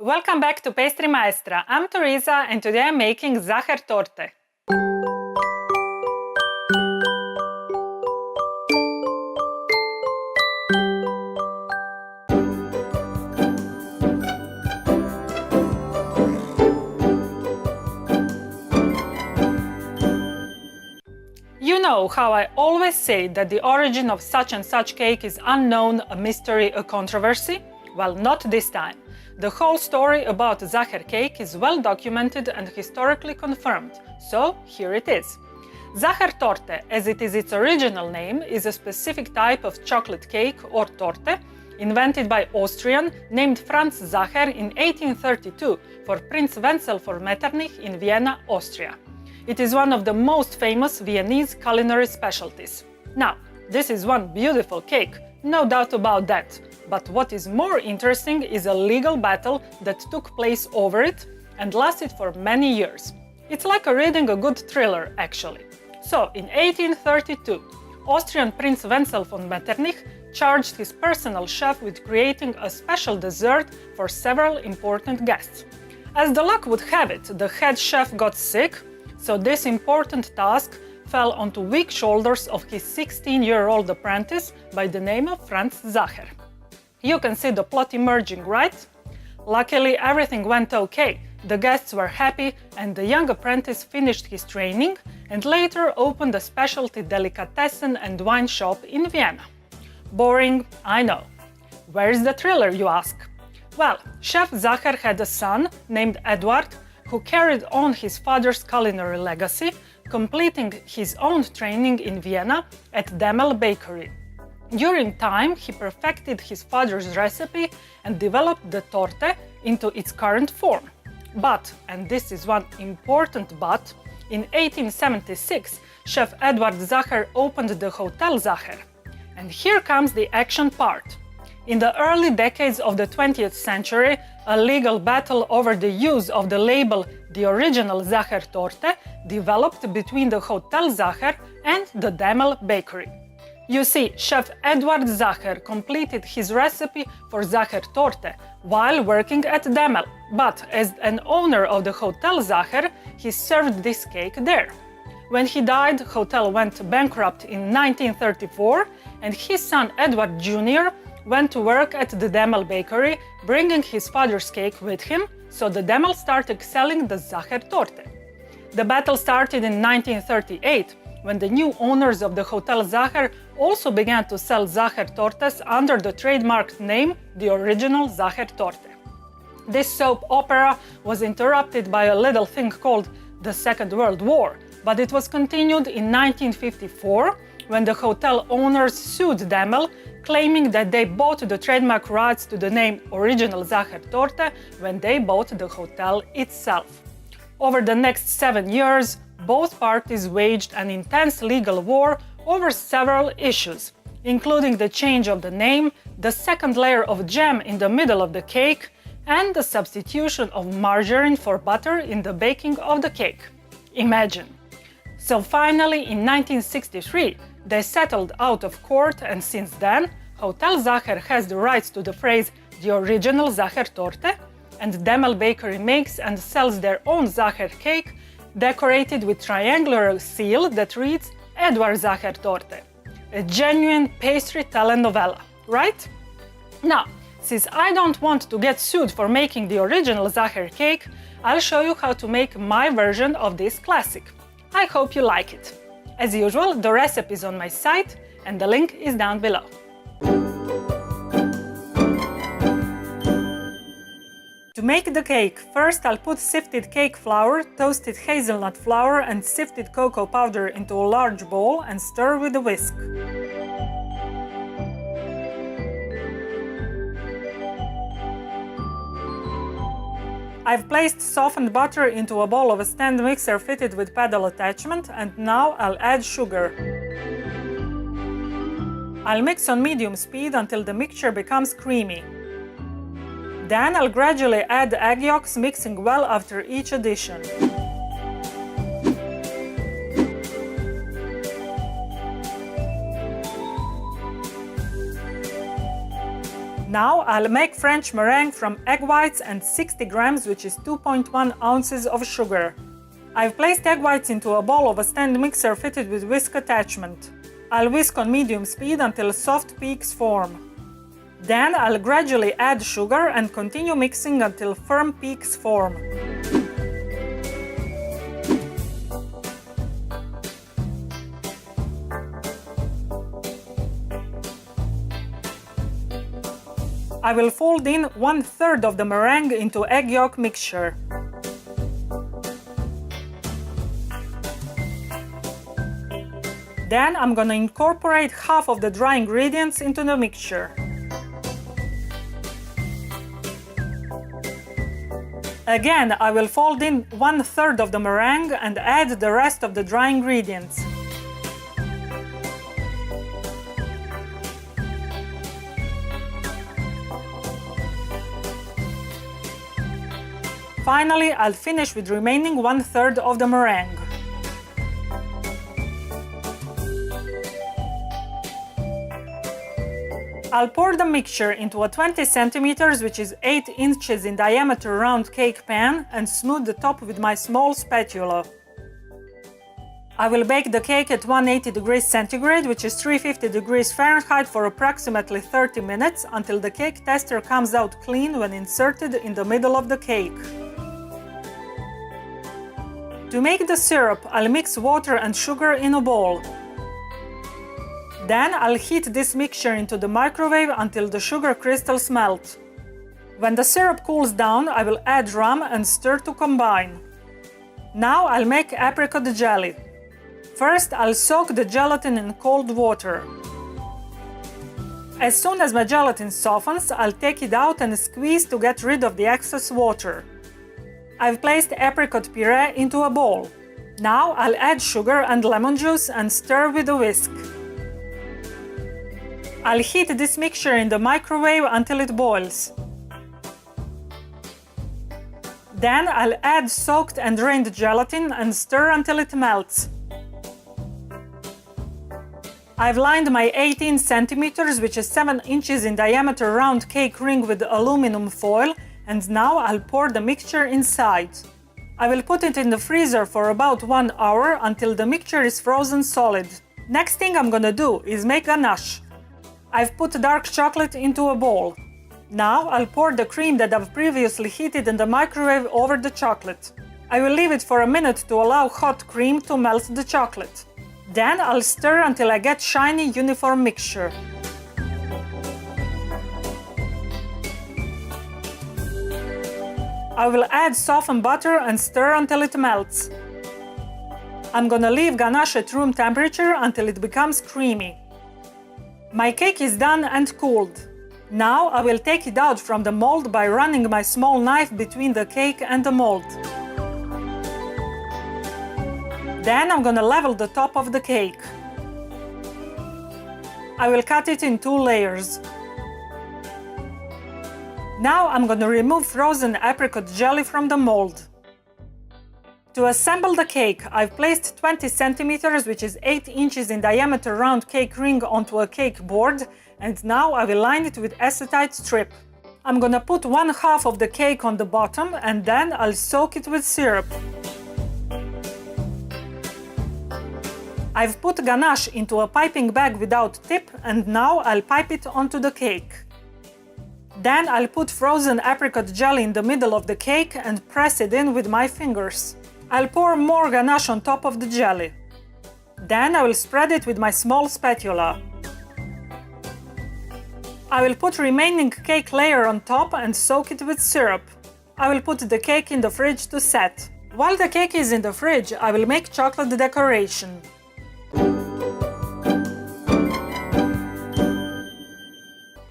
Welcome back to Pastry Maestra. I'm Teresa and today I'm making Sachertorte. You know how I always say that the origin of such and such cake is unknown, a mystery, a controversy? Well, not this time. The whole story about Sacher cake is well documented and historically confirmed, so here it is. Sachertorte, as it is its original name, is a specific type of chocolate cake or torte invented by Austrian named Franz Sacher in 1832 for Prince Wenzel von Metternich in Vienna, Austria. It is one of the most famous Viennese culinary specialties. Now, this is one beautiful cake, no doubt about that. But what is more interesting is a legal battle that took place over it and lasted for many years. It's like reading a good thriller, actually. So, in 1832, Austrian Prince Wenzel von Metternich charged his personal chef with creating a special dessert for several important guests. As the luck would have it, the head chef got sick, so this important task fell onto weak shoulders of his 16-year-old apprentice by the name of Franz Sacher. You can see the plot emerging, right? Luckily, everything went okay. The guests were happy and the young apprentice finished his training and later opened a specialty delicatessen and wine shop in Vienna. Boring, I know. Where's the thriller, you ask? Well, Chef Sacher had a son named Eduard who carried on his father's culinary legacy, completing his own training in Vienna at Demel Bakery. During time, he perfected his father's recipe and developed the torte into its current form. But, and this is one important but, in 1876, Chef Eduard Sacher opened the Hotel Sacher. And here comes the action part. In the early decades of the 20th century, a legal battle over the use of the label "the original Sachertorte" developed between the Hotel Sacher and the Demel Bakery. You see, Chef Eduard Sacher completed his recipe for Sachertorte while working at Demel, but as an owner of the Hotel Sacher, he served this cake there. When he died, the hotel went bankrupt in 1934, and his son Edward Jr. went to work at the Demel Bakery, bringing his father's cake with him, so the Demel started selling the Sachertorte. The battle started in 1938, when the new owners of the Hotel Sacher also began to sell Sachertortes under the trademarked name The Original Sachertorte. This soap opera was interrupted by a little thing called the Second World War, but it was continued in 1954 when the hotel owners sued Demel, claiming that they bought the trademark rights to the name Original Sachertorte when they bought the hotel itself. Over the next 7 years, both parties waged an intense legal war over several issues, including the change of the name, the second layer of jam in the middle of the cake, and the substitution of margarine for butter in the baking of the cake. Imagine. So finally, in 1963, they settled out of court, and since then, Hotel Sacher has the rights to the phrase "the original Sachertorte", and Demel Bakery makes and sells their own Sacher cake, decorated with triangular seal that reads Eduard Sachertorte. A genuine pastry telenovela, right? Now, since I don't want to get sued for making the original Sacher cake, I'll show you how to make my version of this classic. I hope you like it. As usual, the recipe is on my site and the link is down below. To make the cake, first I'll put sifted cake flour, toasted hazelnut flour and sifted cocoa powder into a large bowl and stir with a whisk. I've placed softened butter into a bowl of a stand mixer fitted with paddle attachment, and now I'll add sugar. I'll mix on medium speed until the mixture becomes creamy. Then I'll gradually add the egg yolks, mixing well after each addition. Now I'll make French meringue from egg whites and 60 grams, which is 2.1 ounces of sugar. I've placed egg whites into a bowl of a stand mixer fitted with whisk attachment. I'll whisk on medium speed until soft peaks form. Then I'll gradually add sugar and continue mixing until firm peaks form. I will fold in 1/3 of the meringue into egg yolk mixture. Then I'm gonna incorporate half of the dry ingredients into the mixture. Again, I will fold in 1/3 of the meringue and add the rest of the dry ingredients. Finally, I'll finish with remaining 1/3 of the meringue. I'll pour the mixture into a 20 centimeters, which is 8 inches in diameter round cake pan and smooth the top with my small spatula. I will bake the cake at 180 degrees centigrade, which is 350 degrees Fahrenheit, for approximately 30 minutes until the cake tester comes out clean when inserted in the middle of the cake. To make the syrup, I'll mix water and sugar in a bowl. Then I'll heat this mixture into the microwave until the sugar crystals melt. When the syrup cools down, I will add rum and stir to combine. Now I'll make apricot jelly. First, I'll soak the gelatin in cold water. As soon as my gelatin softens, I'll take it out and squeeze to get rid of the excess water. I've placed apricot puree into a bowl. Now I'll add sugar and lemon juice and stir with a whisk. I'll heat this mixture in the microwave until it boils. Then I'll add soaked and drained gelatin and stir until it melts. I've lined my 18 centimeters, which is 7 inches in diameter round cake ring with aluminum foil, and now I'll pour the mixture inside. I will put it in the freezer for about 1 hour until the mixture is frozen solid. Next thing I'm gonna do is make ganache. I've put dark chocolate into a bowl. Now I'll pour the cream that I've previously heated in the microwave over the chocolate. I will leave it for a minute to allow hot cream to melt the chocolate. Then I'll stir until I get shiny, uniform mixture. I will add softened butter and stir until it melts. I'm gonna leave ganache at room temperature until it becomes creamy. My cake is done and cooled. Now I will take it out from the mold by running my small knife between the cake and the mold. Then I'm gonna level the top of the cake. I will cut it in 2 layers. Now I'm gonna remove frozen apricot jelly from the mold. To assemble the cake, I've placed 20 centimeters, which is 8 inches in diameter round cake ring onto a cake board, and now I will line it with acetate strip. I'm gonna put 1/2 of the cake on the bottom and then I'll soak it with syrup. I've put ganache into a piping bag without tip and now I'll pipe it onto the cake. Then I'll put frozen apricot jelly in the middle of the cake and press it in with my fingers. I'll pour more ganache on top of the jelly. Then I will spread it with my small spatula. I will put remaining cake layer on top and soak it with syrup. I will put the cake in the fridge to set. While the cake is in the fridge, I will make chocolate decoration.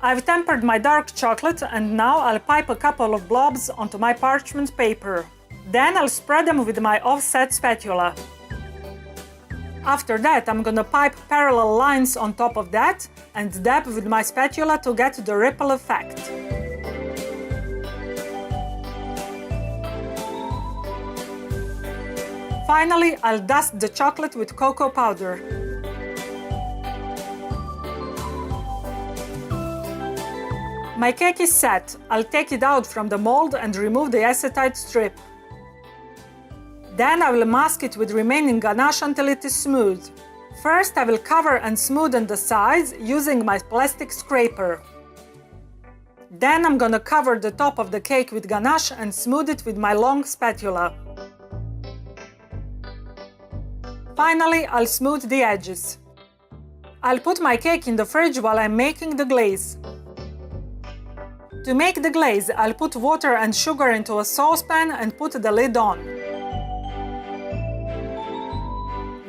I've tempered my dark chocolate and now I'll pipe a couple of blobs onto my parchment paper. Then I'll spread them with my offset spatula. After that, I'm gonna pipe parallel lines on top of that and dab with my spatula to get the ripple effect. Finally, I'll dust the chocolate with cocoa powder. My cake is set. I'll take it out from the mold and remove the acetate strip. Then I will mask it with remaining ganache until it is smooth. First, I will cover and smoothen the sides using my plastic scraper. Then I'm gonna cover the top of the cake with ganache and smooth it with my long spatula. Finally, I'll smooth the edges. I'll put my cake in the fridge while I'm making the glaze. To make the glaze, I'll put water and sugar into a saucepan and put the lid on.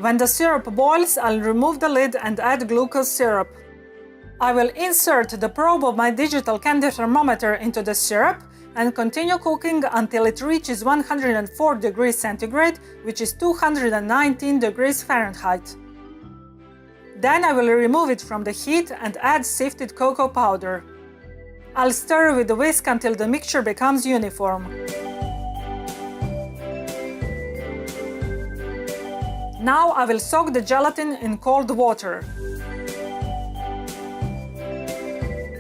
When the syrup boils, I'll remove the lid and add glucose syrup. I will insert the probe of my digital candy thermometer into the syrup and continue cooking until it reaches 104 degrees centigrade, which is 219 degrees Fahrenheit. Then I will remove it from the heat and add sifted cocoa powder. I'll stir with a whisk until the mixture becomes uniform. Now I will soak the gelatin in cold water.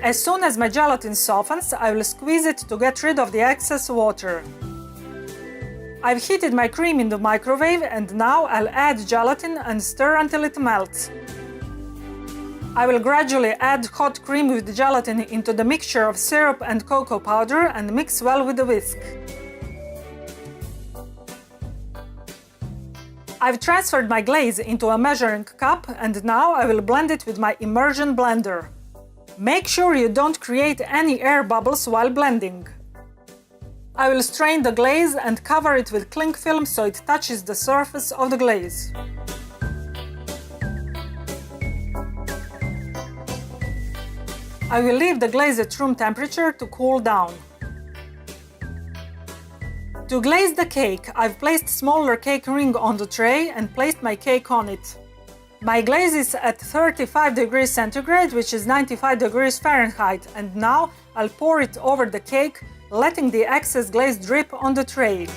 As soon as my gelatin softens, I will squeeze it to get rid of the excess water. I've heated my cream in the microwave and now I'll add gelatin and stir until it melts. I will gradually add hot cream with the gelatin into the mixture of syrup and cocoa powder and mix well with the whisk. I've transferred my glaze into a measuring cup and now I will blend it with my immersion blender. Make sure you don't create any air bubbles while blending. I will strain the glaze and cover it with cling film so it touches the surface of the glaze. I will leave the glaze at room temperature to cool down. To glaze the cake, I've placed smaller cake ring on the tray and placed my cake on it. My glaze is at 35 degrees centigrade, which is 95 degrees Fahrenheit, and now I'll pour it over the cake, letting the excess glaze drip on the tray.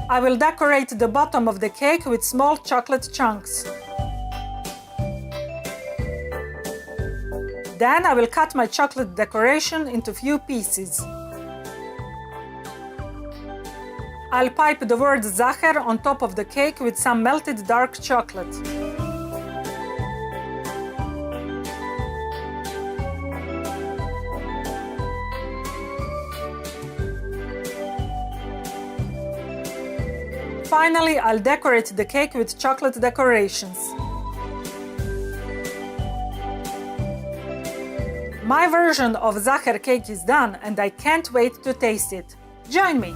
I will decorate the bottom of the cake with small chocolate chunks. Then I will cut my chocolate decoration into few pieces. I'll pipe the word Zacher on top of the cake with some melted dark chocolate. Finally, I'll decorate the cake with chocolate decorations. My version of Zacher cake is done and I can't wait to taste it. Join me!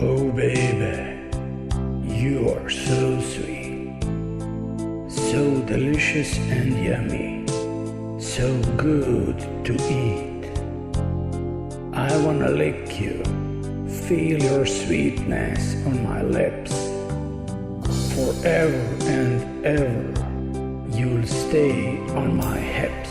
Oh baby, you are so sweet, so delicious and yummy, so good to eat. I wanna lick you, feel your sweetness on my lips. Forever and ever, you'll stay on my hips.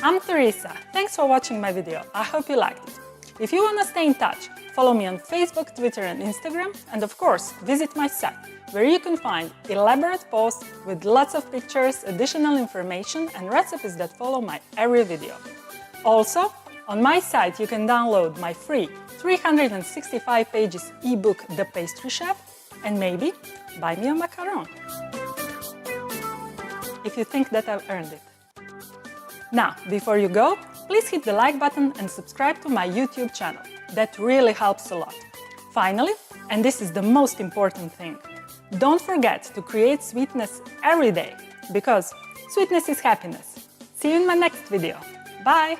I'm Teresa. Thanks for watching my video. I hope you liked it. If you want to stay in touch, follow me on Facebook, Twitter and Instagram, and of course, visit my site, where you can find elaborate posts with lots of pictures, additional information and recipes that follow my every video. Also, on my site you can download my free 365 pages ebook The Pastry Chef and maybe buy me a macaron, if you think that I've earned it. Now, before you go, please hit the like button and subscribe to my YouTube channel. That really helps a lot. Finally, and this is the most important thing, don't forget to create sweetness every day, because sweetness is happiness. See you in my next video. Bye!